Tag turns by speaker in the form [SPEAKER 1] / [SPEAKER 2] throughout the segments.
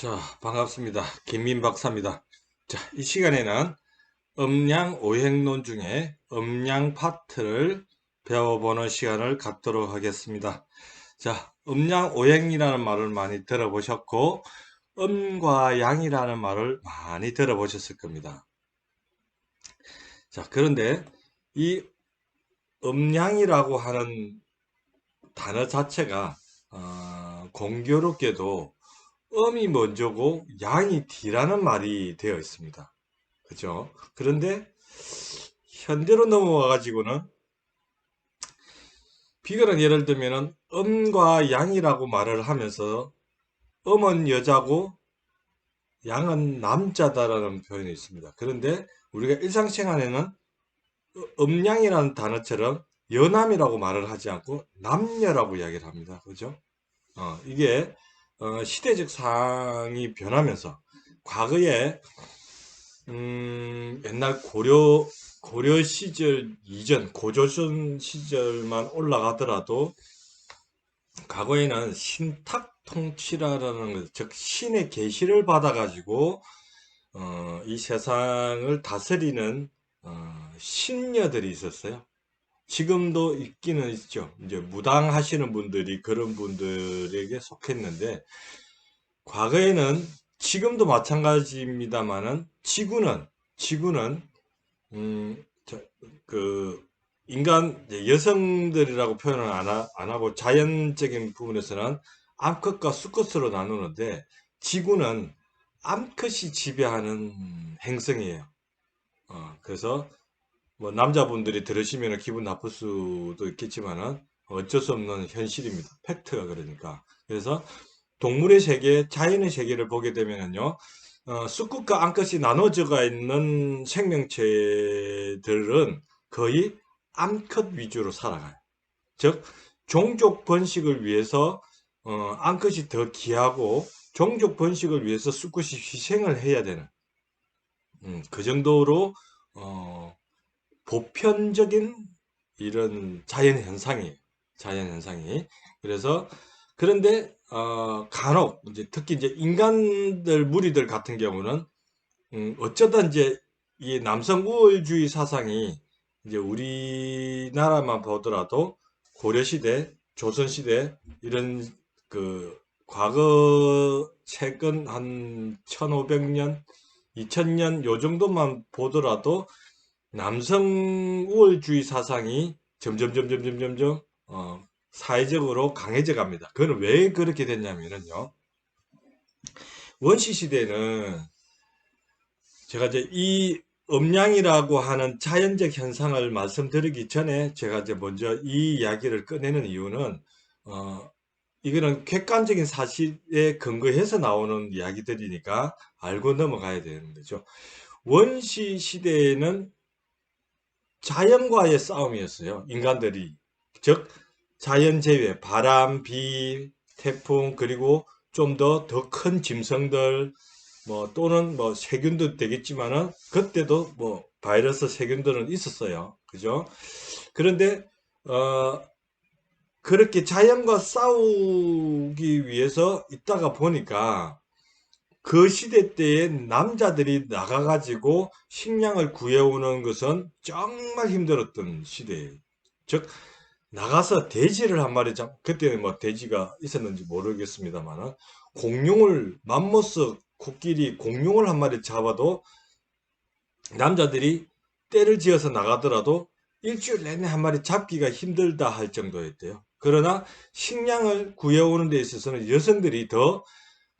[SPEAKER 1] 자, 반갑습니다. 김민 박사입니다. 자, 이 시간에는 음양 오행론 중에 음양 파트를 배워보는 시간을 갖도록 하겠습니다. 자, 음양 오행이라는 말을 많이 들어보셨고, 음과 양이라는 말을 많이 들어보셨을 겁니다. 자, 그런데 이 음양이라고 하는 단어 자체가 공교롭게도 음이 먼저고 양이 뒤라는 말이 되어 있습니다. 그죠? 그런데 현대로 넘어와 가지고는 비교는 예를 들면은 음과 양이라고 말을 하면서 음은 여자고 양은 남자다라는 표현이 있습니다. 그런데 우리가 일상생활에는 음양이라는 단어처럼 여남이라고 말을 하지 않고 남녀라고 이야기를 합니다. 그죠? 이게 시대적 상황이 변하면서 과거에 옛날 고려 시절 이전, 고조선 시절만 올라가더라도 과거에는 신탁 통치라는 것, 즉 신의 계시를 받아가지고 이 세상을 다스리는 신녀들이 있었어요. 지금도 있기는 있죠. 이제 무당하시는 분들이 그런 분들에게 속했는데 과거에는 지금도 마찬가지입니다만은 지구는 음, 그 인간 여성들이라고 표현을 안 하고 자연적인 부분에서는 암컷과 수컷으로 나누는데 지구는 암컷이 지배하는 행성이에요. 그래서 뭐 남자분들이 들으시면 기분 나쁠 수도 있겠지만은 어쩔 수 없는 현실입니다. 팩트가 그러니까. 그래서 동물의 세계, 자연의 세계를 보게 되면은요, 수컷과 암컷이 나눠져가 있는 생명체들은 거의 암컷 위주로 살아가요. 즉, 종족 번식을 위해서 암컷이 더 귀하고 종족 번식을 위해서 수컷이 희생을 해야 되는 그 정도로 어, 보편적인 이런 자연 현상이. 그래서 그런데 간혹 이제 특히 이제 인간들 무리들 같은 경우는 어쩌다 이제 이 남성 우월주의 사상이 이제 우리나라만 보더라도 고려시대, 조선시대 이런 그 과거 최근 한 1500년, 2000년 요 정도만 보더라도 남성 우월주의 사상이 점점 사회적으로 강해져 갑니다. 그건 왜 그렇게 됐냐면요. 원시 시대는 제가 이제 이 음양이라고 하는 자연적 현상을 말씀드리기 전에 제가 이제 먼저 이 이야기를 꺼내는 이유는 어, 이거는 객관적인 사실에 근거해서 나오는 이야기들이니까 알고 넘어가야 되는 거죠. 원시 시대에는 자연과의 싸움이었어요. 인간들이. 즉, 자연 재해, 바람, 비, 태풍, 그리고 좀 더 큰 짐승들, 뭐, 또는 뭐, 세균도 되겠지만은, 그때도 뭐, 바이러스 세균들은 있었어요. 그죠? 그런데, 어, 그렇게 자연과 싸우기 위해서 있다가 보니까, 그 시대 때에 남자들이 나가가지고 식량을 구해오는 것은 정말 힘들었던 시대예요. 즉, 나가서 돼지를 한 마리 그때는 뭐 돼지가 있었는지 모르겠습니다만, 맘모스 코끼리 공룡을 한 마리 잡아도 남자들이 때를 지어서 나가더라도 일주일 내내 한 마리 잡기가 힘들다 할 정도였대요. 그러나 식량을 구해오는 데 있어서는 여성들이 더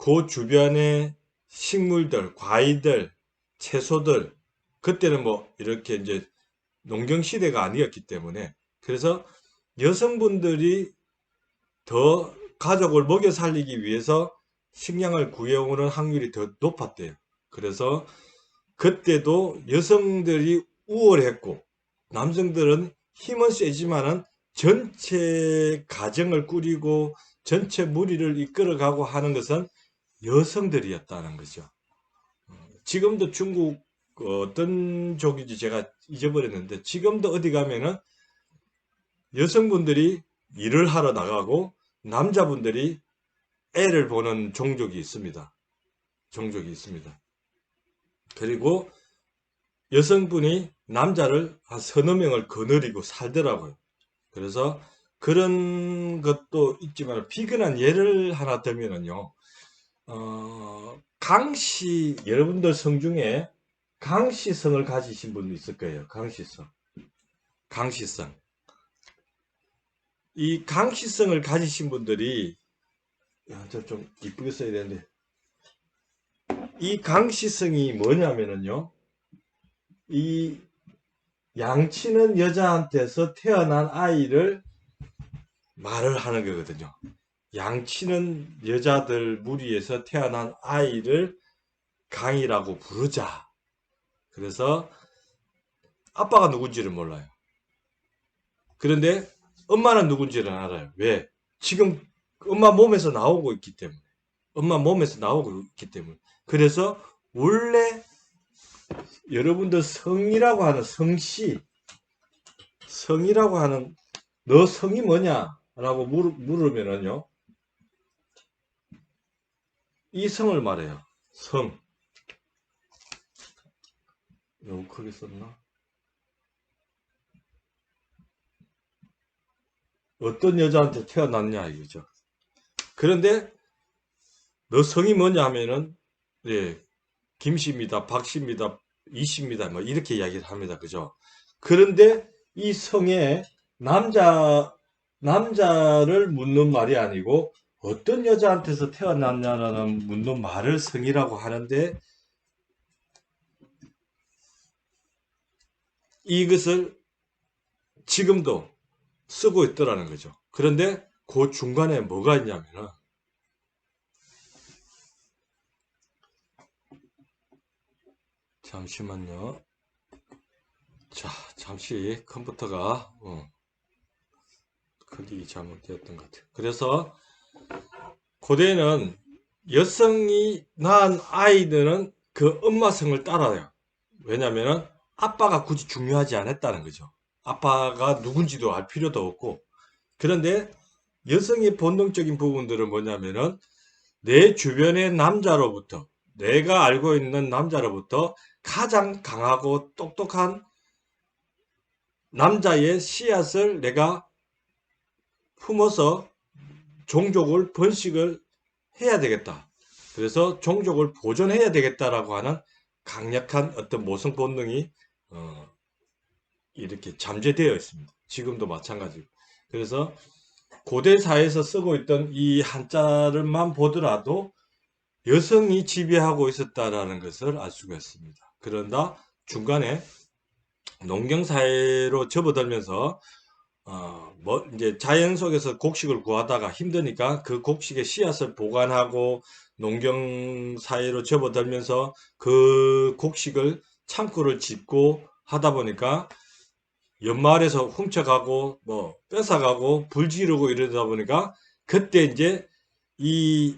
[SPEAKER 1] 그 주변의 식물들, 과일들, 채소들, 그때는 뭐 이렇게 이제 농경 시대가 아니었기 때문에 그래서 여성분들이 더 가족을 먹여 살리기 위해서 식량을 구해오는 확률이 더 높았대요. 그래서 그때도 여성들이 우월했고 남성들은 힘은 세지만은 전체 가정을 꾸리고 전체 무리를 이끌어가고 하는 것은 여성들이었다는 거죠. 지금도 중국 어떤 족인지 제가 잊어버렸는데 지금도 어디 가면은 여성분들이 일을 하러 나가고 남자분들이 애를 보는 종족이 있습니다. 종족이 있습니다. 그리고 여성분이 남자를 한 서너 명을 거느리고 살더라고요. 그래서 그런 것도 있지만 비근한 예를 하나 들면은요. 강씨, 여러분들 성 중에 강씨성을 가지신 분도 있을 거예요. 강씨성. 강씨성. 이 강씨성을 가지신 분들이, 저 좀 이쁘게 써야 되는데, 이 강씨성이 뭐냐면은요, 이 양치는 여자한테서 태어난 아이를 말을 하는 거거든요. 양치는 여자들 무리에서 태어난 아이를 강이라고 부르자. 그래서 아빠가 누군지를 몰라요. 그런데 엄마는 누군지는 알아요. 왜? 지금 엄마 몸에서 나오고 있기 때문에. 엄마 몸에서 나오고 있기 때문에. 그래서 원래 여러분들 성이라고 하는 성씨, 성이라고 하는 너 성이 뭐냐? 라고 물으면은요. 이 성을 말해요. 성. 너무 크게 썼나? 어떤 여자한테 태어났냐 이거죠. 그런데 너 성이 뭐냐 하면은 예, 김씨입니다, 박씨입니다, 이씨입니다, 뭐 이렇게 이야기를 합니다, 그죠? 그런데 이 성에 남자를 묻는 말이 아니고 어떤 여자한테서 태어났냐라는 묻는 말을 성이라고 하는데 이것을 지금도 쓰고 있더라는 거죠. 그런데 그 중간에 뭐가 있냐면은 잠시만요. 자, 잠시 컴퓨터가 클릭이 잘못되었던 것 같아요. 그래서 고대에는 여성이 낳은 아이들은 그 엄마 성을 따라요. 왜냐하면 아빠가 굳이 중요하지 않았다는 거죠. 아빠가 누군지도 알 필요도 없고. 그런데 여성의 본능적인 부분들은 뭐냐면은 내 주변의 남자로부터, 내가 알고 있는 남자로부터 가장 강하고 똑똑한 남자의 씨앗을 내가 품어서 종족을 번식을 해야 되겠다. 그래서 종족을 보존해야 되겠다라고 하는 강력한 어떤 모성 본능이 이렇게 잠재되어 있습니다. 지금도 마찬가지고. 그래서 고대 사회에서 쓰고 있던 이 한자를만 보더라도 여성이 지배하고 있었다라는 것을 알 수가 있습니다. 그러나 중간에 농경 사회로 접어들면서 이제 자연 속에서 곡식을 구하다가 힘드니까 그 곡식의 씨앗을 보관하고 농경 사회로 접어들면서 그 곡식을 창고를 짓고 하다 보니까 연말에서 훔쳐가고 뭐 뺏어가고 불 지르고 이러다 보니까 그때 이제 이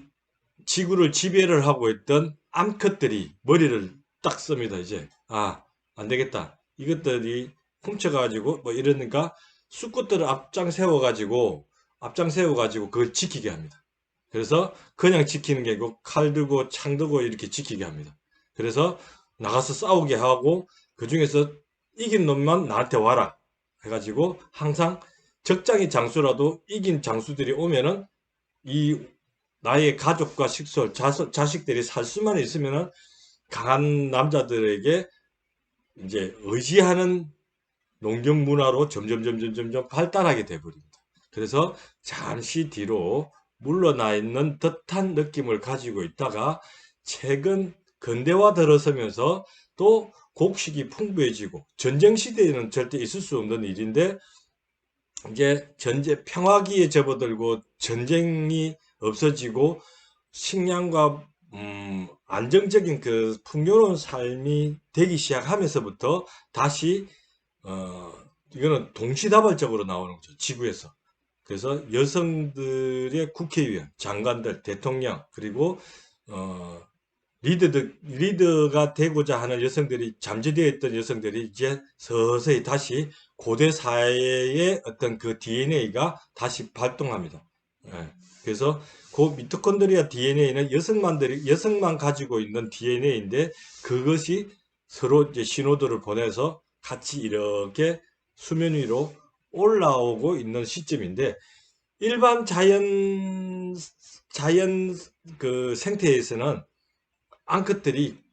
[SPEAKER 1] 지구를 지배를 하고 있던 암컷들이 머리를 딱 씁니다. 이제 안 되겠다. 이것들이 훔쳐가지고 뭐 이러니까 수컷들을 앞장 세워가지고 그걸 지키게 합니다. 그래서 그냥 지키는 게 아니고 칼 들고 창 들고 이렇게 지키게 합니다. 그래서 나가서 싸우게 하고 그 중에서 이긴 놈만 나한테 와라 해가지고 항상 적장의 장수라도 이긴 장수들이 오면은 이 나의 가족과 식솔 자식들이 살 수만 있으면은 강한 남자들에게 이제 의지하는 농경 문화로 점점 발달하게 돼버립니다. 그래서 잠시 뒤로 물러나 있는 듯한 느낌을 가지고 있다가 최근 근대화 들어서면서 또 곡식이 풍부해지고 전쟁 시대에는 절대 있을 수 없는 일인데 이제 평화기에 접어들고 전쟁이 없어지고 식량과 안정적인 그 풍요로운 삶이 되기 시작하면서부터 다시 이거는 동시다발적으로 나오는 거죠. 지구에서. 그래서 여성들의 국회의원, 장관들, 대통령, 그리고 리더가 되고자 하는 여성들이 잠재되어 있던 여성들이 이제 서서히 다시 고대 사회의 어떤 그 DNA가 다시 발동합니다. 예. 그래서 그 미토콘드리아 DNA는 여성만 가지고 있는 DNA인데 그것이 서로 이제 신호들을 보내서 같이 이렇게 수면 위로 올라오고 있는 시점인데 일반 자연 그 생태에서는 앙컷들이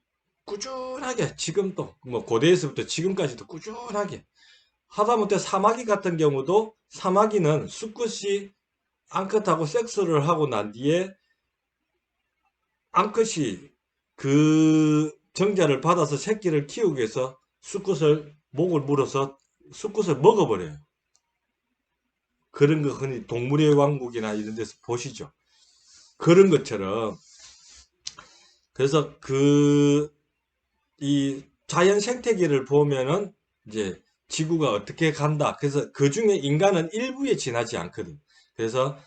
[SPEAKER 1] 꾸준하게 지금도 뭐 고대에서부터 지금까지도 꾸준하게 하다못해 사마귀 같은 경우도 사마귀는 수컷이 앙컷하고 섹스를 하고 난 뒤에 앙컷이 그 정자를 받아서 새끼를 키우기 위해서 수컷을 목을 물어서 수컷을 먹어버려요. 그런 거 흔히 동물의 왕국이나 이런 데서 보시죠. 그런 것처럼 그래서 이 자연 생태계를 보면은 이제 지구가 어떻게 간다. 그래서 그 중에 인간은 일부에 지나지 않거든. 그래서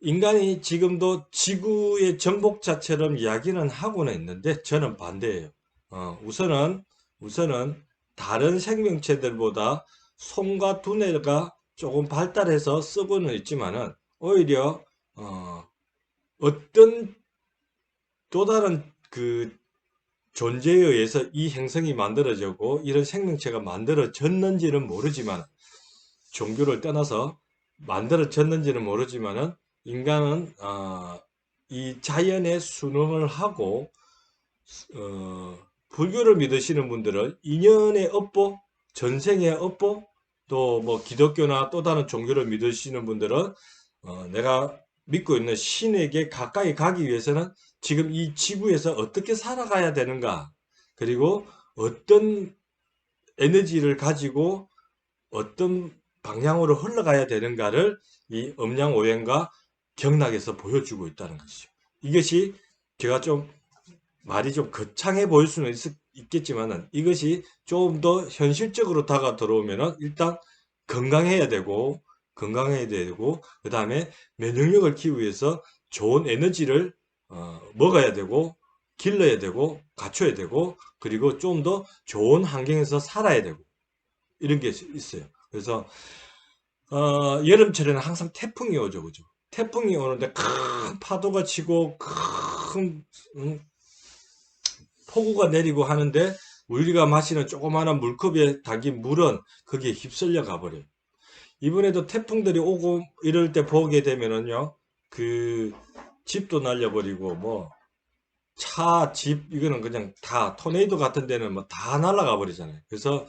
[SPEAKER 1] 인간이 지금도 지구의 정복자처럼 이야기는 하고는 있는데 저는 반대예요. 우선은 다른 생명체들보다 손과 두뇌가 조금 발달해서 쓰고는 있지만은 오히려 어떤 또 다른 그 존재에 의해서 이 행성이 만들어졌고 이런 생명체가 만들어졌는지는 모르지만 종교를 떠나서 만들어졌는지는 모르지만은 인간은 이 자연에 순응을 하고 불교를 믿으시는 분들은 인연의 업보, 전생의 업보, 또 뭐 기독교나 또 다른 종교를 믿으시는 분들은 내가 믿고 있는 신에게 가까이 가기 위해서는 지금 이 지구에서 어떻게 살아가야 되는가, 그리고 어떤 에너지를 가지고 어떤 방향으로 흘러가야 되는가를 이 음양오행과 경락에서 보여주고 있다는 것이죠. 이것이 제가 좀 말이 좀 거창해 보일 수는 있겠지만 이것이 조금 더 현실적으로 다가 들어오면은 일단 건강해야 되고 그 다음에 면역력을 키우기 위해서 좋은 에너지를 먹어야 되고 길러야 되고 갖춰야 되고 그리고 좀 더 좋은 환경에서 살아야 되고 이런 게 있어요. 그래서 여름철에는 항상 태풍이 오죠, 그죠? 태풍이 오는데 큰 파도가 치고 큰 폭우가 내리고 하는데 우리가 마시는 조그마한 물컵에 담긴 물은 거기에 휩쓸려 가버려요. 이번에도 태풍들이 오고 이럴 때 보게 되면은요, 그 집도 날려버리고 뭐 차, 집 이거는 그냥 다 토네이도 같은 데는 뭐 다 날아가 버리잖아요. 그래서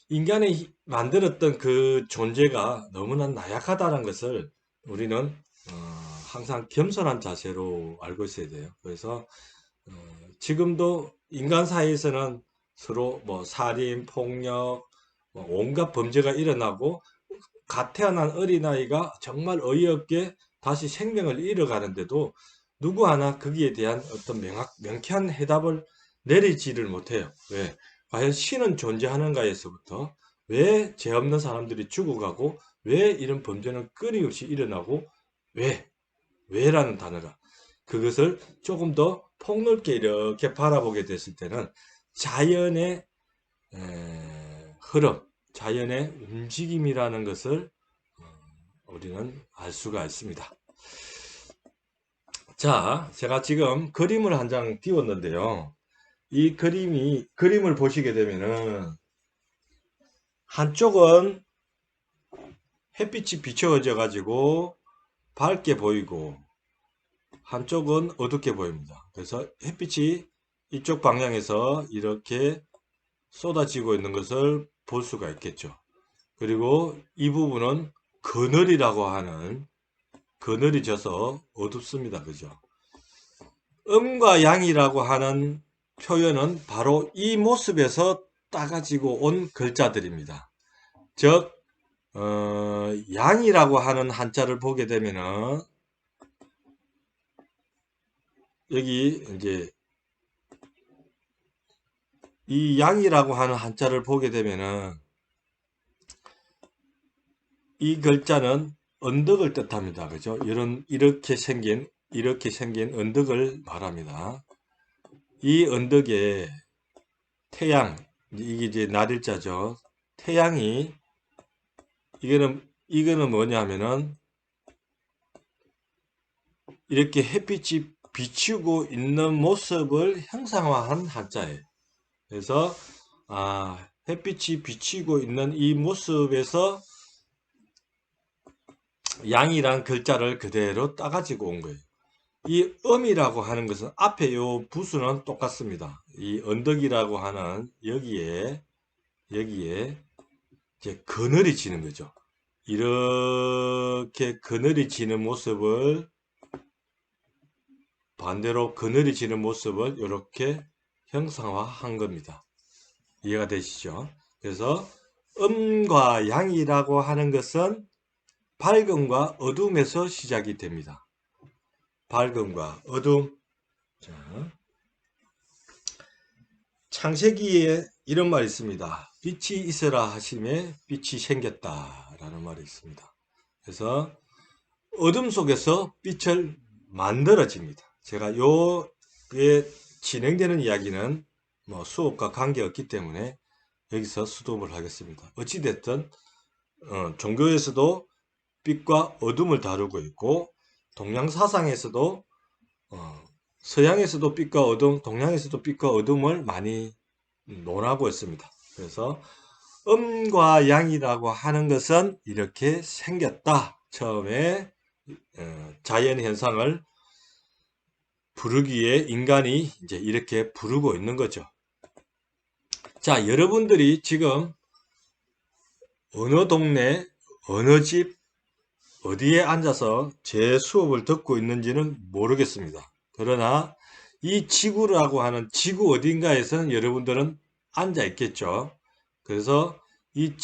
[SPEAKER 1] 인간이 만들었던 그 존재가 너무나 나약하다는 것을 우리는 항상 겸손한 자세로 알고 있어야 돼요. 그래서 지금도 인간 사이에서는 서로 뭐 살인, 폭력, 뭐 온갖 범죄가 일어나고 갓 태어난 어린아이가 정말 어이없게 다시 생명을 잃어가는데도 누구 하나 거기에 대한 어떤 명쾌한 해답을 내리지를 못해요. 왜? 과연 신은 존재하는가에서부터 왜 죄 없는 사람들이 죽어가고 왜 이런 범죄는 끊임없이 일어나고 왜? 왜라는 단어가 그것을 조금 더 폭넓게 이렇게 바라보게 됐을 때는 자연의 흐름, 자연의 움직임이라는 것을 우리는 알 수가 있습니다. 자, 제가 지금 그림을 한 장 띄웠는데요. 이 그림을 보시게 되면은 한쪽은 햇빛이 비춰져 가지고 밝게 보이고 한쪽은 어둡게 보입니다. 그래서 햇빛이 이쪽 방향에서 이렇게 쏟아지고 있는 것을 볼 수가 있겠죠. 그리고 이 부분은 그늘이라고 하는 그늘이 져서 어둡습니다. 그죠? 음과 양이라고 하는 표현은 바로 이 모습에서 따가지고 온 글자들입니다. 즉 양이라고 하는 한자를 보게 되면은 여기 이제 이 양이라고 하는 한자를 보게 되면은 이 글자는 언덕을 뜻합니다. 그죠? 이렇게 생긴 언덕을 말합니다. 이 언덕에 태양, 이게 이제 날일자죠. 태양이 이거는 뭐냐 하면은 이렇게 햇빛이 비추고 있는 모습을 형상화한 한자예요. 그래서 햇빛이 비치고 있는 이 모습에서 양이란 글자를 그대로 따가지고 온 거예요. 이 음이라고 하는 것은 앞에 요 부수는 똑같습니다. 이 언덕이라고 하는 여기에 이제 그늘이 지는 거죠. 이렇게 그늘이 지는 모습을 반대로 그늘이 지는 모습을 이렇게 형상화한 겁니다. 이해가 되시죠? 그래서 음과 양이라고 하는 것은 밝음과 어둠에서 시작이 됩니다. 밝음과 어둠. 자, 창세기에 이런 말이 있습니다. 빛이 있어라 하심에 빛이 생겼다 라는 말이 있습니다. 그래서 어둠 속에서 빛을 만들어집니다. 제가 요에 진행되는 이야기는 뭐 수업과 관계없기 때문에 여기서 스톱을 하겠습니다. 어찌됐든 종교에서도 빛과 어둠을 다루고 있고 동양 사상에서도 서양에서도 빛과 어둠, 동양에서도 빛과 어둠을 많이 논하고 있습니다. 그래서 음과 양이라고 하는 것은 이렇게 생겼다. 처음에 자연 현상을 부르기에 인간이 이제 이렇게 부르고 있는 거죠. 자, 여러분들이 지금 어느 동네, 어느 집, 어디에 앉아서 제 수업을 듣고 있는지는 모르겠습니다. 그러나 이 지구라고 하는 지구 어딘가에서는 여러분들은 앉아 있겠죠. 그래서 이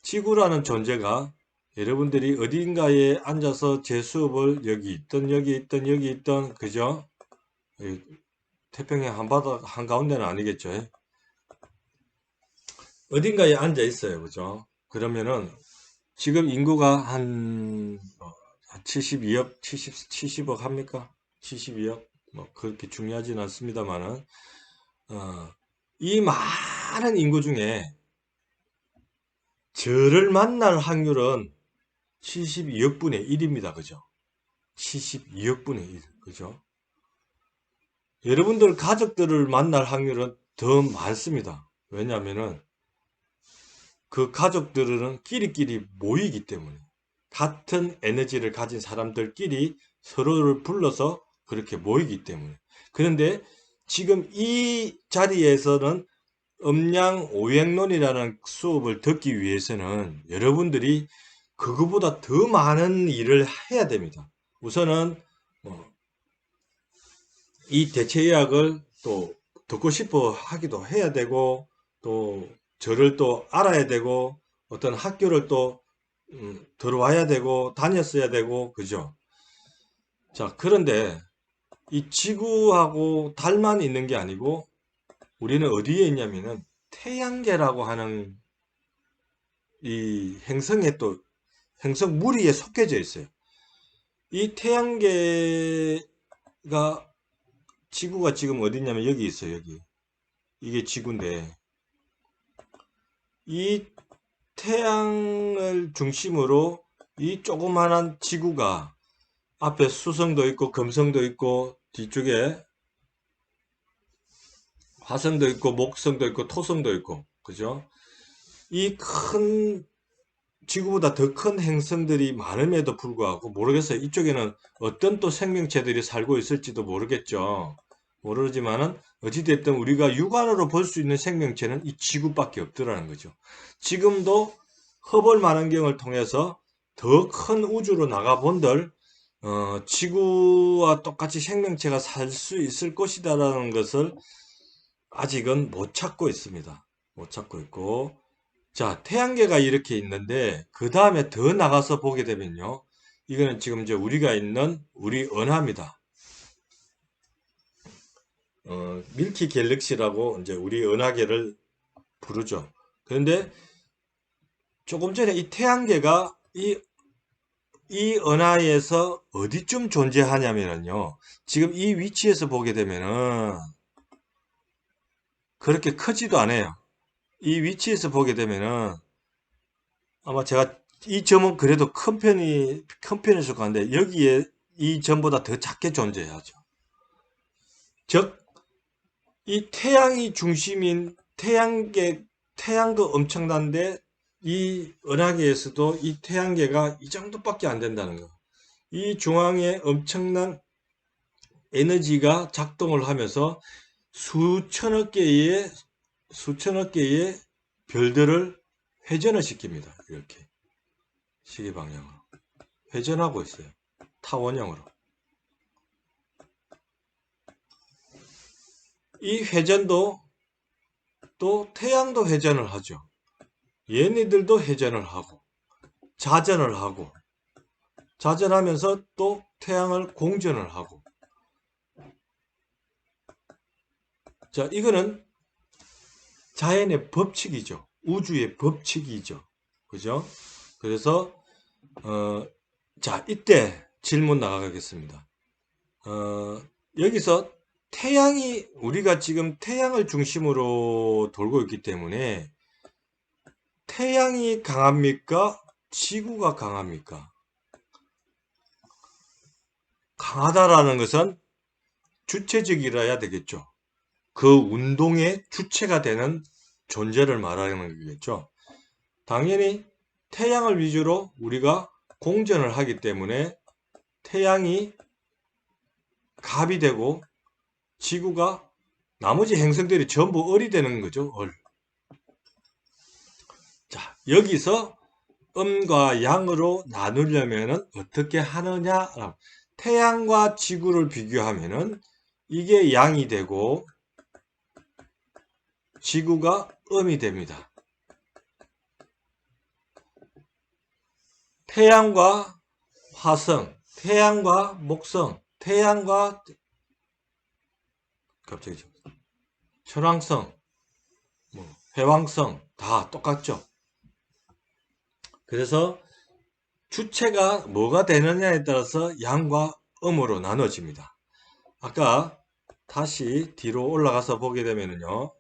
[SPEAKER 1] 지구라는 존재가 여러분들이 어딘가에 앉아서 제 수업을 여기 있던 그죠? 태평양 한바닥 한가운데는 아니겠죠. 어딘가에 앉아 있어요. 그죠? 그러면은 지금 인구가 한 72억, 70억 합니까? 72억? 뭐 그렇게 중요하지는 않습니다만은 이 많은 인구 중에 저를 만날 확률은 72억 분의 1입니다. 그죠? 72억 분의 1. 그죠? 여러분들 가족들을 만날 확률은 더 많습니다. 왜냐하면은 그 가족들은 끼리끼리 모이기 때문에 같은 에너지를 가진 사람들끼리 서로를 불러서 그렇게 모이기 때문에. 그런데 지금 이 자리에서는 음양 오행론이라는 수업을 듣기 위해서는 여러분들이 그거보다 더 많은 일을 해야 됩니다. 우선은 이 대체의학을 또 듣고 싶어 하기도 해야 되고 또 저를 또 알아야 되고 어떤 학교를 또 들어와야 되고 다녔어야 되고 그죠? 자, 그런데 이 지구하고 달만 있는 게 아니고 우리는 어디에 있냐면은 태양계라고 하는 이 행성에 또 행성 무리에 속해져 있어요. 이 태양계가 지구가 지금 어디 있냐면 여기 있어요. 여기. 이게 지구인데 이 태양을 중심으로 이 조그만한 지구가 앞에 수성도 있고 금성도 있고 뒤쪽에 화성도 있고 목성도 있고 토성도 있고 그죠? 이 큰 지구보다 더 큰 행성들이 많음에도 불구하고 모르겠어요. 이쪽에는 어떤 또 생명체들이 살고 있을지도 모르겠죠. 모르지만은 어찌됐든 우리가 육안으로 볼 수 있는 생명체는 이 지구밖에 없더라는 거죠. 지금도 허벌 만원경을 통해서 더 큰 우주로 나가본들 지구와 똑같이 생명체가 살 수 있을 것이다라는 것을 아직은 못 찾고 있습니다. 못 찾고 있고 자, 태양계가 이렇게 있는데 그 다음에 더 나가서 보게 되면요. 이거는 지금 이제 우리가 있는 우리 은하입니다. 밀키 갤럭시라고 이제 우리 은하계를 부르죠. 그런데 조금 전에 이 태양계가 이 은하에서 어디쯤 존재하냐면요. 지금 이 위치에서 보게 되면은 그렇게 크지도 않아요. 이 위치에서 보게 되면은 아마 제가 이 점은 그래도 큰 편에 속하는데 여기에 이 점보다 더 작게 존재하죠. 즉, 이 태양이 중심인 태양도 엄청난데 이 은하계에서도 이 태양계가 이 정도밖에 안 된다는 거. 이 중앙에 엄청난 에너지가 작동을 하면서 수천억 개의 별들을 회전을 시킵니다. 이렇게 시계 방향으로 회전하고 있어요. 타원형으로. 이 회전도 또 태양도 회전을 하죠. 얘네들도 회전을 하고 자전하면서 또 태양을 공전을 하고. 자, 이거는 자연의 법칙이죠. 우주의 법칙이죠. 그죠? 그래서 자, 이때 질문 나가겠습니다. 여기서 우리가 지금 태양을 중심으로 돌고 있기 때문에 태양이 강합니까? 지구가 강합니까? 강하다라는 것은 주체적이라야 되겠죠. 그 운동의 주체가 되는 존재를 말하는 거겠죠. 당연히 태양을 위주로 우리가 공전을 하기 때문에 태양이 갑이 되고 지구가 나머지 행성들이 전부 을이 되는 거죠. 을. 자, 여기서 음과 양으로 나누려면 어떻게 하느냐? 태양과 지구를 비교하면은 이게 양이 되고 지구가 음이 됩니다. 태양과 화성, 태양과 목성, 태양과 갑자기 천왕성, 회왕성 다 똑같죠. 그래서 주체가 뭐가 되느냐에 따라서 양과 음으로 나눠집니다. 아까 다시 뒤로 올라가서 보게 되면요.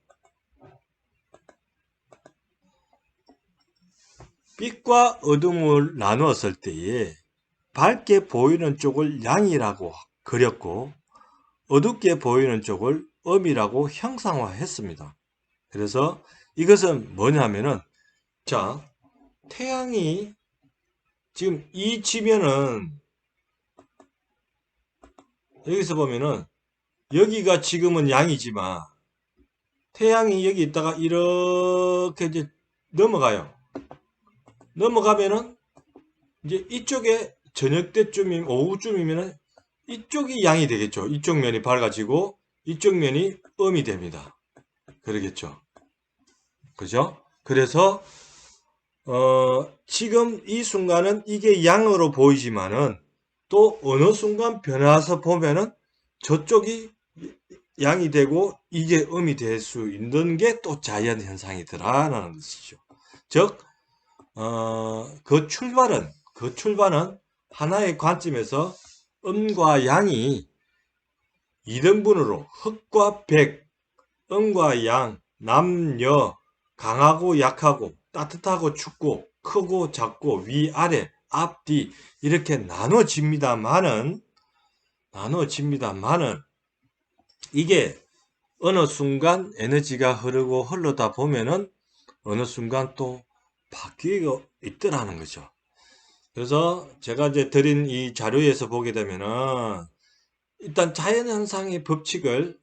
[SPEAKER 1] 빛과 어둠을 나누었을 때에 밝게 보이는 쪽을 양이라고 그렸고 어둡게 보이는 쪽을 음이라고 형상화했습니다. 그래서 이것은 뭐냐면은 자, 태양이 지금 이 지면은 여기서 보면은 여기가 지금은 양이지만 태양이 여기 있다가 이렇게 이제 넘어가요. 넘어가면은 이제 이쪽에 저녁 때쯤이면 오후쯤이면은 이쪽이 양이 되겠죠. 이쪽 면이 밝아지고 이쪽 면이 음이 됩니다. 그러겠죠. 그죠? 그래서 지금 이 순간은 이게 양으로 보이지만은 또 어느 순간 변화해서 보면은 저쪽이 양이 되고 이게 음이 될 수 있는 게 또 자연 현상이더라라는 것이죠. 즉, 그 출발은 하나의 관점에서 음과 양이 2등분으로 흑과 백, 음과 양, 남녀, 강하고 약하고 따뜻하고 춥고 크고 작고 위아래 앞 뒤 이렇게 나눠집니다만은 이게 어느 순간 에너지가 흐르고 흘러다 보면은 어느 순간 또 바뀌고 있더라는 거죠. 그래서 제가 이제 드린 이 자료에서 보게 되면은 일단 자연현상의 법칙을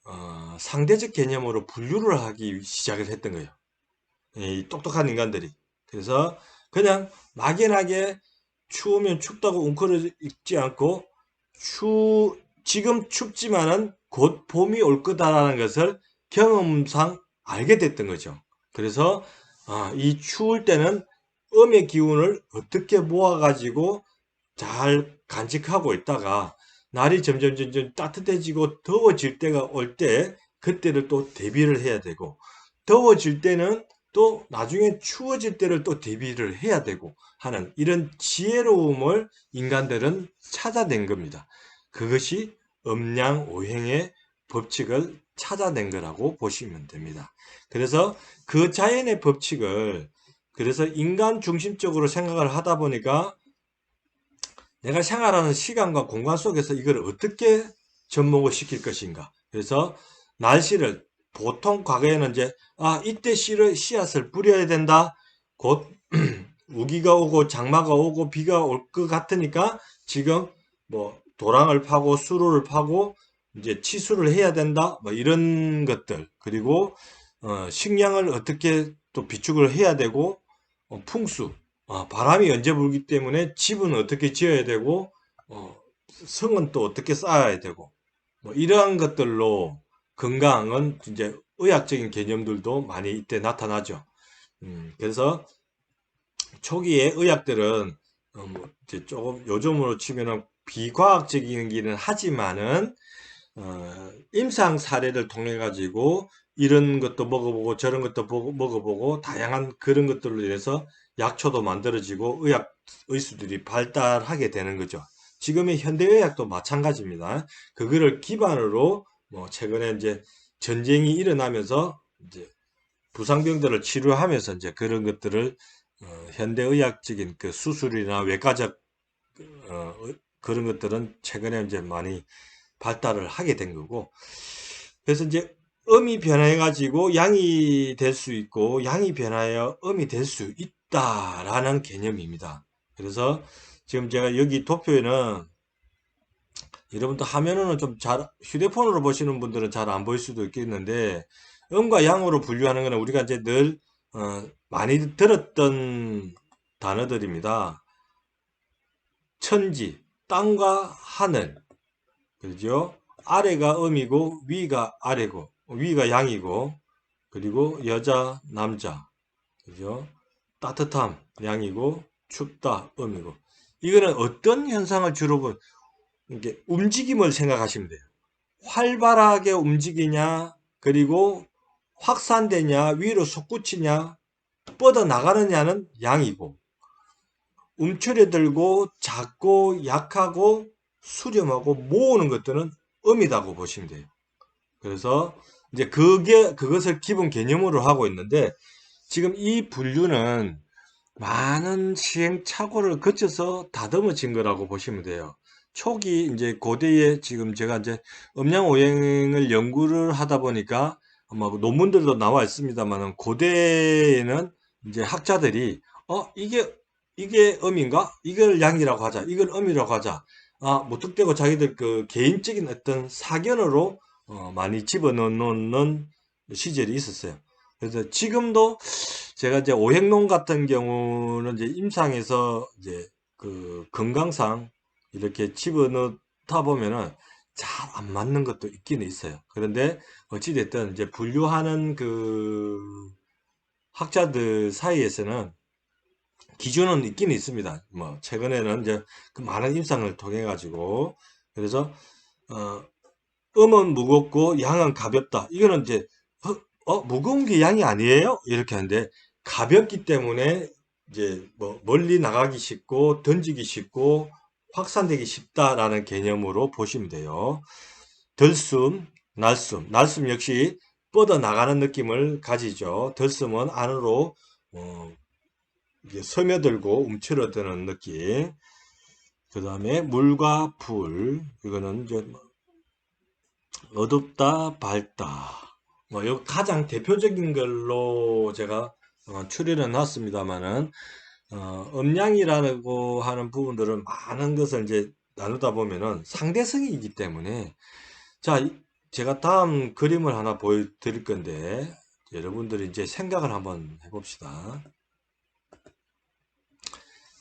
[SPEAKER 1] 상대적 개념으로 분류를 하기 시작을 했던 거예요. 이 똑똑한 인간들이. 그래서 그냥 막연하게 추우면 춥다고 웅크려 있지 않고 지금 춥지만은 곧 봄이 올 거다라는 것을 경험상 알게 됐던 거죠. 그래서 이 추울 때는 음의 기운을 어떻게 모아가지고 잘 간직하고 있다가 날이 점점 따뜻해지고 더워질 때가 올 때 그때를 또 대비를 해야 되고 더워질 때는 또 나중에 추워질 때를 또 대비를 해야 되고 하는 이런 지혜로움을 인간들은 찾아낸 겁니다. 그것이 음양오행의 법칙을 찾아낸 거라고 보시면 됩니다. 그래서 그 자연의 법칙을 그래서 인간 중심적으로 생각을 하다 보니까 내가 생활하는 시간과 공간 속에서 이걸 어떻게 접목을 시킬 것인가. 그래서 날씨를 보통 과거에는 이제 이때 씨앗을 뿌려야 된다. 곧 우기가 오고 장마가 오고 비가 올 것 같으니까 지금 뭐 도랑을 파고 수로를 파고 이제 치수를 해야 된다. 뭐 이런 것들. 그리고 식량을 어떻게 또 비축을 해야 되고 풍수, 바람이 언제 불기 때문에 집은 어떻게 지어야 되고, 성은 또 어떻게 쌓아야 되고, 뭐 이러한 것들로 건강은 이제 의학적인 개념들도 많이 이때 나타나죠. 그래서 초기에 의학들은 뭐 이제 조금 요즘으로 치면은 비과학적이기는 하지만은 임상 사례를 통해 가지고 이런 것도 먹어보고 저런 것도 먹어보고 다양한 그런 것들로 인해서 약초도 만들어지고 의학 의수들이 발달하게 되는 거죠. 지금의 현대의학도 마찬가지입니다. 그거를 기반으로 뭐 최근에 이제 전쟁이 일어나면서 이제 부상병들을 치료하면서 이제 그런 것들을 현대의학적인 그 수술이나 외과적 그런 것들은 최근에 이제 많이 발달을 하게 된 거고, 그래서 이제 음이 변해가지고 양이 될 수 있고 양이 변하여 음이 될 수 있다라는 개념입니다. 그래서 지금 제가 여기 도표에는 여러분들 화면으로는 좀 잘 휴대폰으로 보시는 분들은 잘 안 보일 수도 있겠는데 음과 양으로 분류하는 거는 우리가 이제 늘 많이 들었던 단어들입니다. 천지, 땅과 하늘, 그죠? 아래가 음이고 위가 아래고 위가 양이고 그리고 여자 남자 그죠? 따뜻함 양이고 춥다 음이고 이거는 어떤 현상을 주로 이게 움직임을 생각하시면 돼요. 활발하게 움직이냐 그리고 확산되냐 위로 솟구치냐 뻗어 나가느냐는 양이고 움츠려들고 작고 약하고 수렴하고 모으는 것들은 음이라고 보시면 돼요. 그래서 이제 그것을 기본 개념으로 하고 있는데 지금 이 분류는 많은 시행착오를 거쳐서 다듬어진 거라고 보시면 돼요. 초기 이제 고대에 지금 제가 이제 음양오행을 연구를 하다 보니까 아마 논문들도 나와 있습니다만 고대에는 이제 학자들이 이게 음인가? 이걸 양이라고 하자. 이걸 음이라고 하자. 무턱대고 자기들 그 개인적인 어떤 사견으로 많이 집어넣는 시절이 있었어요. 그래서 지금도 제가 이제 오행론 같은 경우는 이제 임상에서 이제 그 건강상 이렇게 집어넣다 보면은 잘 안 맞는 것도 있기는 있어요. 그런데 어찌됐든 이제 분류하는 그 학자들 사이에서는 기준은 있기는 있습니다. 뭐 최근에는 이제 그 많은 임상을 통해 가지고 그래서 어, 음은 무겁고 양은 가볍다. 이거는 이제 무거운 게 양이 아니에요? 이렇게 하는데 가볍기 때문에 이제 뭐 멀리 나가기 쉽고 던지기 쉽고 확산되기 쉽다라는 개념으로 보시면 돼요. 들숨, 날숨 역시 뻗어 나가는 느낌을 가지죠. 들숨은 안으로 이게 스며들고 움츠러드는 느낌. 그 다음에 물과 불, 이거는 이제 어둡다, 밝다. 뭐, 요 가장 대표적인 걸로 제가 추리를 놨습니다만은, 음양이라고 하는 부분들은 많은 것을 이제 나누다 보면은 상대성이기 때문에, 자, 제가 다음 그림을 하나 보여드릴 건데, 여러분들이 이제 생각을 한번 해봅시다.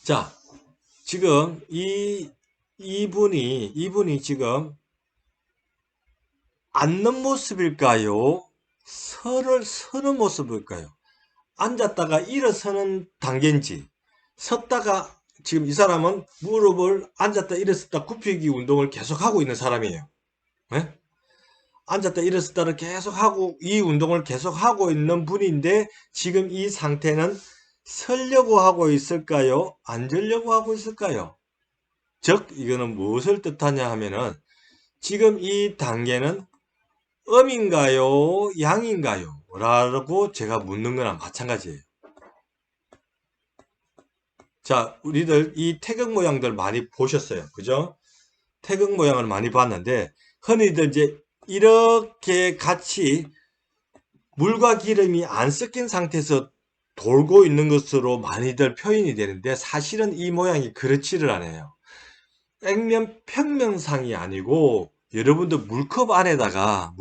[SPEAKER 1] 자, 지금 이분이 지금 앉는 모습일까요? 서는 모습일까요? 앉았다가 일어서는 단계인지, 섰다가 지금 이 사람은 무릎을 앉았다 일어섰다 굽히기 운동을 계속하고 있는 사람이에요. 네? 앉았다 일어섰다를 계속하고 이 운동을 계속하고 있는 분인데 지금 이 상태는 서려고 하고 있을까요? 앉으려고 하고 있을까요? 즉 이거는 무엇을 뜻하냐 하면은 지금 이 단계는 음인가요? 양인가요? 라고 제가 묻는 거랑 마찬가지예요. 자, 우리들 이 태극 모양들 많이 보셨어요. 그죠? 태극 모양을 많이 봤는데, 흔히들 이제 이렇게 같이 물과 기름이 안 섞인 상태에서 돌고 있는 것으로 많이들 표현이 되는데, 사실은 이 모양이 그렇지를 않아요. 액면 평면상이 아니고, 여러분들 물컵 안에다가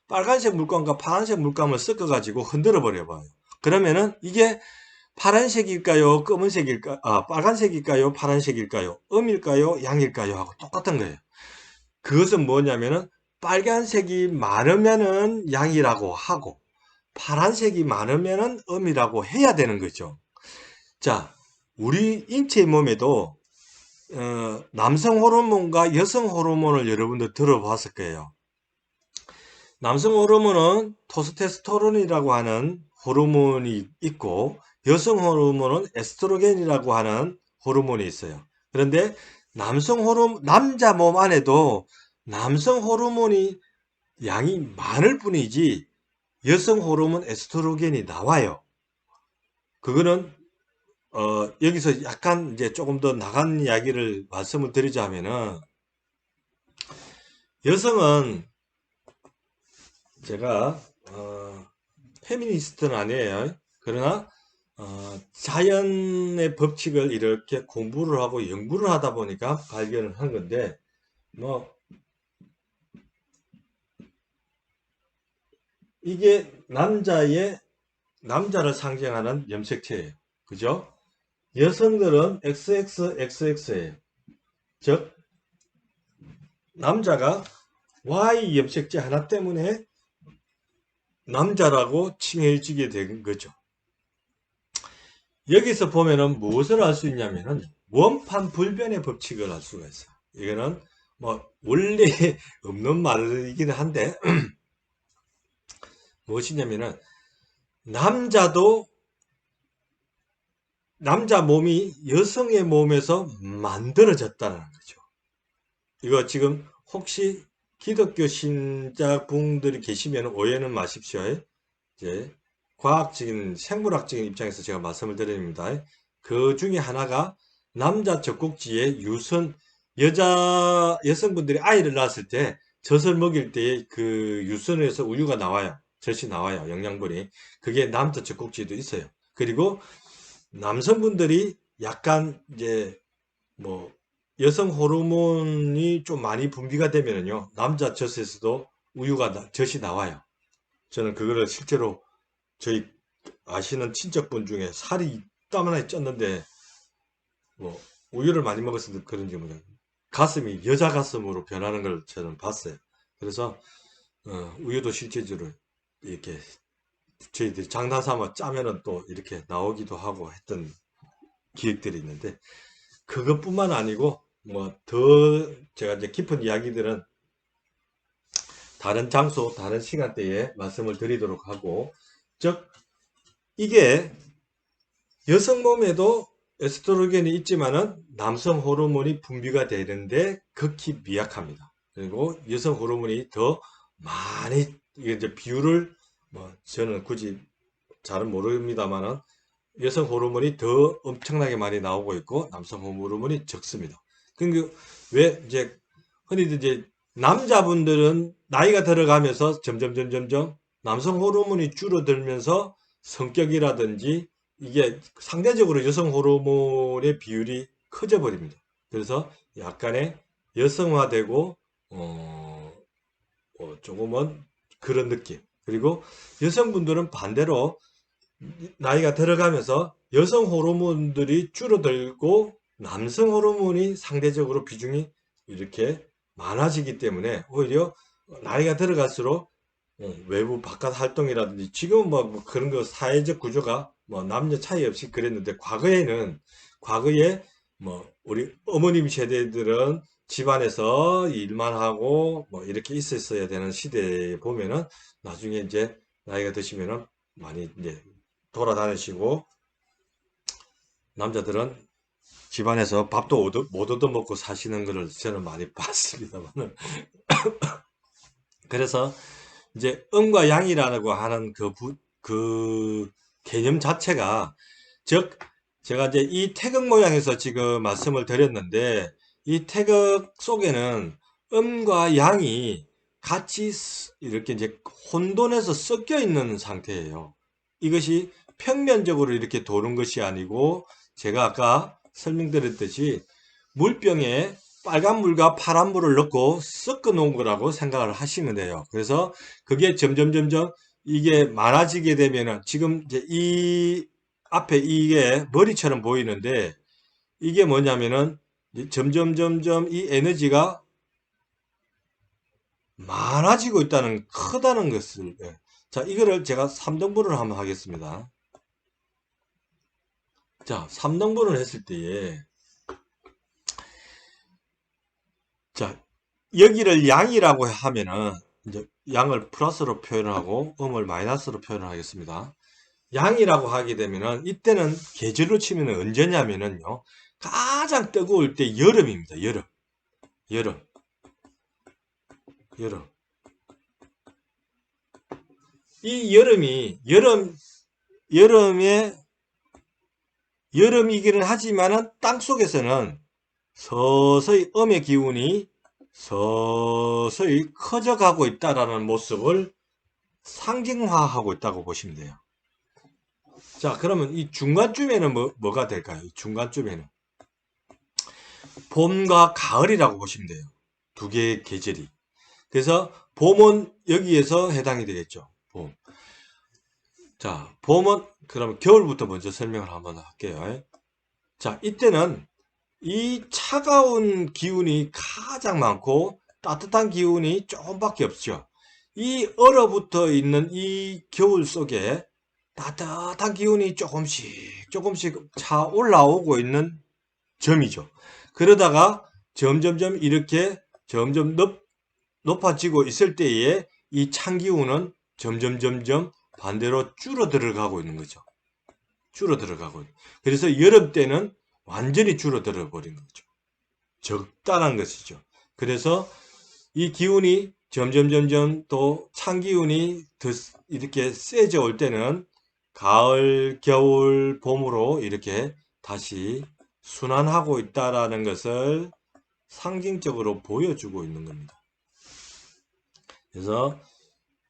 [SPEAKER 1] 빨간색 물감과 파란색 물감을 섞어가지고 흔들어 버려봐요. 그러면은 이게 파란색일까요? 검은색일까? 빨간색일까요? 파란색일까요? 음일까요? 양일까요? 하고 똑같은 거예요. 그것은 뭐냐면은 빨간색이 많으면은 양이라고 하고 파란색이 많으면은 음이라고 해야 되는 거죠. 자, 우리 인체 몸에도 남성 호르몬과 여성 호르몬을 여러분들 들어봤을 거예요. 남성 호르몬은 토스테스토론이라고 하는 호르몬이 있고 여성 호르몬은 에스트로겐이라고 하는 호르몬이 있어요. 그런데 남자 몸 안에도 남성 호르몬이 양이 많을 뿐이지 여성 호르몬 에스트로겐이 나와요. 그거는 여기서 약간 이제 조금 더 나간 이야기를 말씀을 드리자면은 여성은 제가 페미니스트는 아니에요. 그러나 자연의 법칙을 이렇게 공부를 하고 연구를 하다 보니까 발견을 한 건데 뭐 이게 남자를 상징하는 염색체예요. 그죠? 여성들은 XXXX예요. 즉 남자가 Y 염색체 하나 때문에 남자라고 칭해지게 된 거죠. 여기서 보면은 무엇을 알 수 있냐면은 원판 불변의 법칙을 알 수가 있어요. 이거는 뭐 원래 없는 말이긴 한데 무엇이냐면은 남자도 남자 몸이 여성의 몸에서 만들어졌다는 거죠. 이거 지금 혹시 기독교 신자분들이 계시면 오해는 마십시오. 이제 과학적인 생물학적인 입장에서 제가 말씀을 드립니다. 그 중에 하나가 남자 젖꼭지에 여성분들이 아이를 낳았을 때 젖을 먹일 때 그 유선에서 우유가 나와요. 젖이 나와요. 영양분이. 그게 남자 젖꼭지에도 있어요. 그리고 남성분들이 약간 이제 뭐 여성 호르몬이 좀 많이 분비가 되면은요. 남자 젖에서도 젖이 나와요. 저는 그거를 실제로 저희 아시는 친척분 중에 살이 이따만하게 쪘는데 뭐 우유를 많이 먹어서 그런지 모르겠어요. 가슴이 여자 가슴으로 변하는 걸 저는 봤어요. 그래서 우유도 실제적으로 이렇게 저희들이 장난삼아 짜면은 또 이렇게 나오기도 하고 했던 기억들이 있는데 그것뿐만 아니고 뭐 더 제가 이제 깊은 이야기들은 다른 장소, 다른 시간대에 말씀을 드리도록 하고 즉 이게 여성 몸에도 에스트로겐이 있지만은 남성 호르몬이 분비가 되는데 극히 미약합니다. 그리고 여성 호르몬이 더 많이 이제 비율을 뭐 저는 굳이 잘은 모릅니다만은 여성 호르몬이 더 엄청나게 많이 나오고 있고 남성 호르몬이 적습니다. 그러니까 왜 이제 흔히들 이제 남자분들은 나이가 들어가면서 점점 남성 호르몬이 줄어들면서 성격이라든지 이게 상대적으로 여성 호르몬의 비율이 커져 버립니다. 그래서 약간의 여성화되고 조금은 그런 느낌. 그리고 여성분들은 반대로 나이가 들어가면서 여성 호르몬들이 줄어들고 남성 호르몬이 상대적으로 비중이 이렇게 많아지기 때문에 오히려 나이가 들어갈수록 외부 바깥 활동이라든지 지금은 뭐 그런 거 사회적 구조가 뭐 남녀 차이 없이 그랬는데 과거에 뭐 우리 어머님 세대들은 집안에서 일만 하고 뭐 이렇게 있었어야 되는 시대에 보면은 나중에 이제 나이가 드시면은 많이 이제 돌아다니시고 남자들은 집안에서 밥도 못 얻어먹고 사시는 것을 저는 많이 봤습니다만 그래서 이제 음과 양이라고 하는 그 개념 자체가 즉 제가 이제 이 태극 모양에서 지금 말씀을 드렸는데, 이 태극 속에는 음과 양이 같이 이렇게 이제 혼돈해서 섞여 있는 상태예요. 이것이 평면적으로 이렇게 도는 것이 아니고, 제가 아까 설명드렸듯이 물병에 빨간 물과 파란 물을 넣고 섞어 놓은 거라고 생각을 하시면 돼요. 그래서 그게 점점 이게 많아지게 되면은, 지금 이제 이 앞에 이게 머리처럼 보이는데, 이게 뭐냐면은 점점 이 에너지가 많아지고 있다는, 크다는 것을, 예. 자, 이거를 제가 3등분을 한번 하겠습니다. 자, 3등분을 했을 때에, 자, 여기를 양이라고 하면은 이제 양을 플러스로 표현하고 음을 마이너스로 표현을 하겠습니다. 양이라고 하게 되면은, 이때는 계절로 치면은 언제냐면은요, 가장 뜨거울 때 여름입니다. 여름. 이 여름에 여름이기는 하지만은 땅 속에서는 서서히 음의 기운이 서서히 커져가고 있다라는 모습을 상징화하고 있다고 보시면 돼요. 자, 그러면 이 중간쯤에는 뭐가 될까요? 이 중간쯤에는 봄과 가을이라고 보시면 돼요. 두 개의 계절이. 그래서 봄은 여기에서 해당이 되겠죠. 봄. 자, 봄은 그럼 겨울부터 먼저 설명을 한번 할게요. 자, 이때는 이 차가운 기운이 가장 많고 따뜻한 기운이 조금밖에 없죠. 이 얼어붙어 있는 이 겨울 속에 따뜻한 기운이 조금씩 차 올라오고 있는 점이죠. 그러다가 점점점 이렇게 점점 높아지고 있을 때에 이 찬 기운은 점점 반대로 줄어들어가고 있는 거죠. 그래서 여름 때는 완전히 줄어들어 버린 거죠. 적당한 것이죠. 그래서 이 기운이 점점 또 찬 기운이 더 이렇게 세져 올 때는 가을, 겨울, 봄으로 이렇게 다시 순환하고 있다라는 것을 상징적으로 보여주고 있는 겁니다. 그래서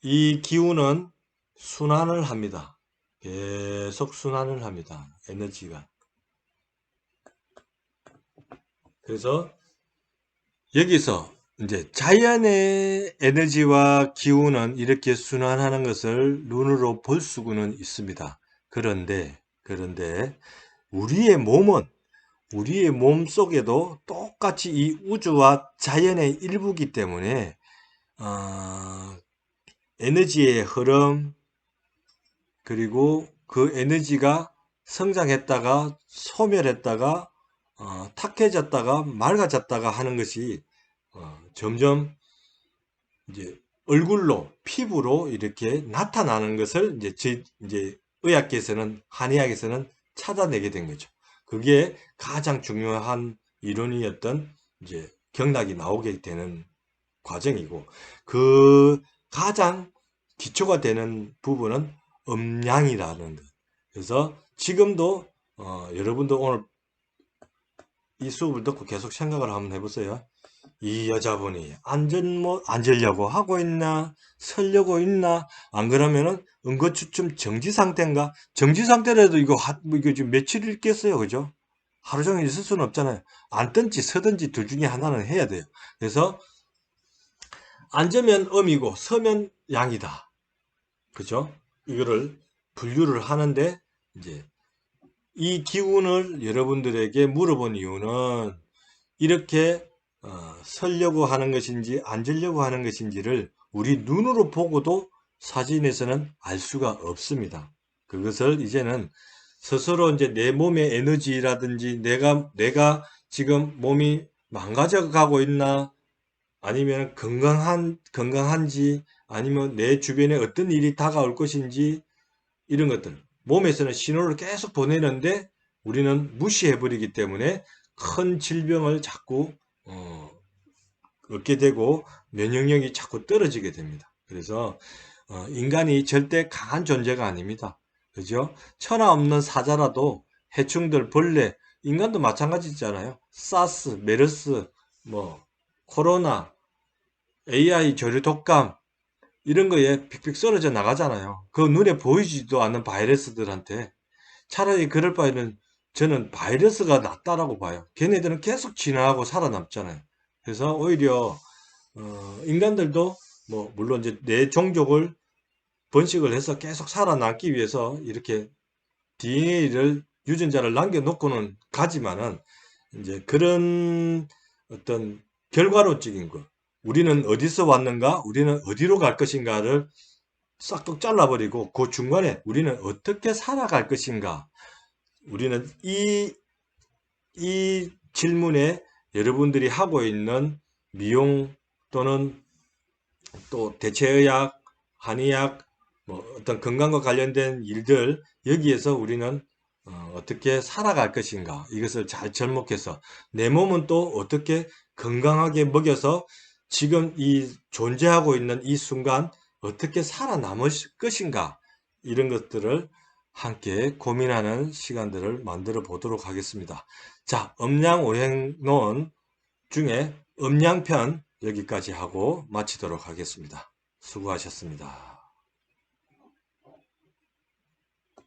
[SPEAKER 1] 이 기운은 순환을 합니다. 계속 순환을 합니다. 에너지가. 그래서 여기서 이제 자연의 에너지와 기운은 이렇게 순환하는 것을 눈으로 볼 수는 있습니다. 그런데 우리의 몸 속에도 똑같이 이 우주와 자연의 일부이기 때문에 에너지의 흐름, 그리고 그 에너지가 성장했다가 소멸했다가 탁해졌다가 맑아졌다가 하는 것이 점점 이제 얼굴로, 피부로 이렇게 나타나는 것을 이제 의학계에서는, 한의학에서는 찾아내게 된 거죠. 그게 가장 중요한 이론이었던 이제 경락이 나오게 되는 과정이고, 그 가장 기초가 되는 부분은 음양이라는 것. 그래서 지금도 여러분도 오늘 이 수업을 듣고 계속 생각을 한번 해보세요. 이 여자분이 앉으려고 하고 있나, 서려고 있나, 안 그러면은 응급추춤 정지 상태인가? 정지 상태라도 이거 지금 며칠 있겠어요, 그죠? 하루 종일 있을 수는 없잖아요. 앉든지 서든지 둘 중에 하나는 해야 돼요. 그래서 앉으면 음이고 서면 양이다, 그죠? 이거를 분류를 하는데, 이제 이 기운을 여러분들에게 물어본 이유는 이렇게 서려고 하는 것인지 앉으려고 하는 것인지를 우리 눈으로 보고도 사진에서는 알 수가 없습니다. 그것을 이제는 스스로 이제 내 몸의 에너지라든지 내가 지금 몸이 망가져 가고 있나, 아니면 건강한지, 아니면 내 주변에 어떤 일이 다가올 것인지, 이런 것들 몸에서는 신호를 계속 보내는데 우리는 무시해버리기 때문에 큰 질병을 자꾸 얻게 되고 면역력이 자꾸 떨어지게 됩니다. 그래서 인간이 절대 강한 존재가 아닙니다. 그죠? 천하 없는 사자라도 해충들, 벌레, 인간도 마찬가지잖아요. 사스, 메르스, 뭐 코로나, AI 조류 독감 이런 거에 픽픽 썰어져 나가잖아요. 그 눈에 보이지도 않는 바이러스들한테 차라리 그럴 바에는 저는 바이러스가 낫다라고 봐요. 걔네들은 계속 진화하고 살아남잖아요. 그래서 오히려 인간들도 뭐 물론 이제 내 종족을 번식을 해서 계속 살아남기 위해서 이렇게 DNA를 유전자를 남겨놓고는 가지만은 이제 그런 어떤 결과론적인 거, 우리는 어디서 왔는가, 우리는 어디로 갈 것인가를 싹둑 잘라버리고 그 중간에 우리는 어떻게 살아갈 것인가, 우리는 이 질문에 여러분들이 하고 있는 미용 또는 또 대체의학, 한의학, 뭐 어떤 건강과 관련된 일들, 여기에서 우리는 어떻게 살아갈 것인가, 이것을 잘 접목해서 내 몸은 또 어떻게 건강하게 먹여서 지금 이 존재하고 있는 이 순간 어떻게 살아남을 것인가, 이런 것들을 함께 고민하는 시간들을 만들어 보도록 하겠습니다. 자, 음양오행론 중에 음양편 여기까지 하고 마치도록 하겠습니다. 수고하셨습니다.